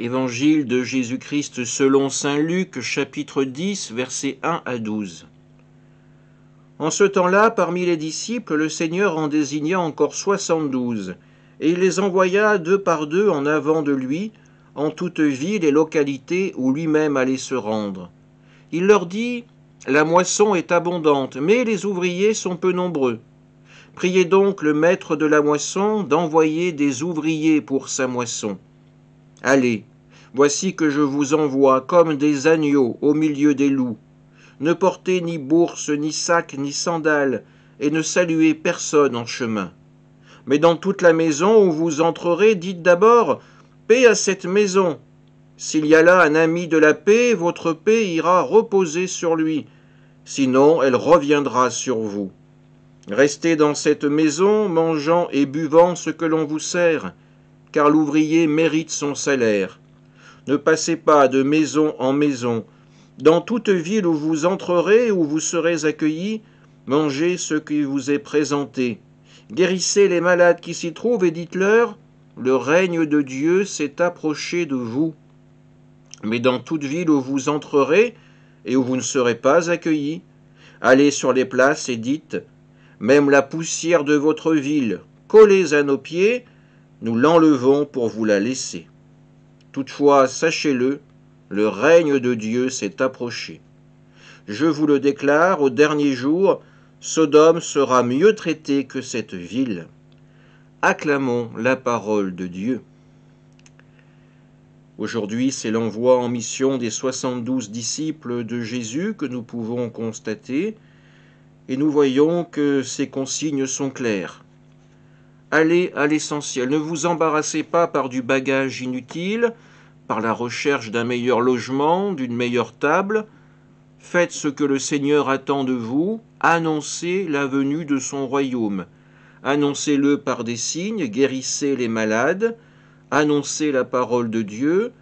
Évangile de Jésus-Christ selon saint Luc, chapitre 10, versets 1 à 12. En ce temps-là, parmi les disciples, le Seigneur en désigna encore 72, et il les envoya 2 par 2 en avant de lui, en toute ville et localité où lui-même allait se rendre. Il leur dit : La moisson est abondante, mais les ouvriers sont peu nombreux. Priez donc le maître de la moisson d'envoyer des ouvriers pour sa moisson. Allez, voici que je vous envoie comme des agneaux au milieu des loups. Ne portez ni bourse, ni sac, ni sandales, et ne saluez personne en chemin. Mais dans toute la maison où vous entrerez, dites d'abord : Paix à cette maison. S'il y a là un ami de la paix, votre paix ira reposer sur lui. Sinon, elle reviendra sur vous. Restez dans cette maison, mangeant et buvant ce que l'on vous sert, car l'ouvrier mérite son salaire. Ne passez pas de maison en maison. Dans toute ville où vous entrerez, où vous serez accueillis, mangez ce qui vous est présenté. Guérissez les malades qui s'y trouvent et dites-leur : le règne de Dieu s'est approché de vous. Mais dans toute ville où vous entrerez et où vous ne serez pas accueillis, allez sur les places et dites : même la poussière de votre ville, collée à nos pieds, nous l'enlevons pour vous la laisser. Toutefois, sachez-le, le règne de Dieu s'est approché. Je vous le déclare, au dernier jour, Sodome sera mieux traitée que cette ville. Acclamons la parole de Dieu. Aujourd'hui, c'est l'envoi en mission des 72 disciples de Jésus que nous pouvons constater, et nous voyons que ces consignes sont claires. Allez à l'essentiel, ne vous embarrassez pas par du bagage inutile, par la recherche d'un meilleur logement, d'une meilleure table. Faites ce que le Seigneur attend de vous, annoncez la venue de son royaume. Annoncez-le par des signes, guérissez les malades, annoncez la parole de Dieu,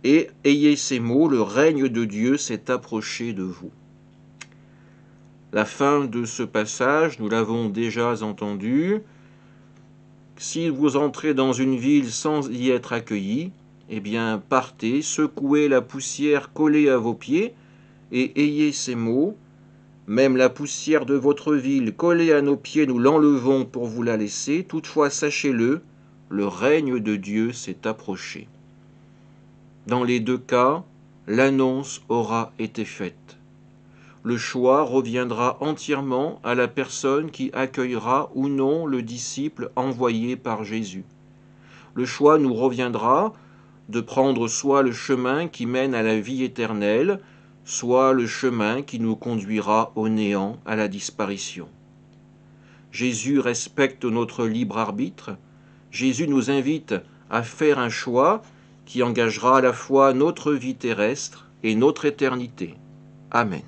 et ayez ces mots : le règne de Dieu s'est approché de vous. La fin de ce passage, nous l'avons déjà entendu. Si vous entrez dans une ville sans y être accueillis, eh bien, partez, secouez la poussière collée à vos pieds et ayez ces mots : même la poussière de votre ville collée à nos pieds, nous l'enlevons pour vous la laisser. Toutefois, sachez-le, le règne de Dieu s'est approché. Dans les deux cas, l'annonce aura été faite. Le choix reviendra entièrement à la personne qui accueillera ou non le disciple envoyé par Jésus. Le choix nous reviendra de prendre soit le chemin qui mène à la vie éternelle, soit le chemin qui nous conduira au néant, à la disparition. Jésus respecte notre libre arbitre. Jésus nous invite à faire un choix qui engagera à la fois notre vie terrestre et notre éternité. Amen.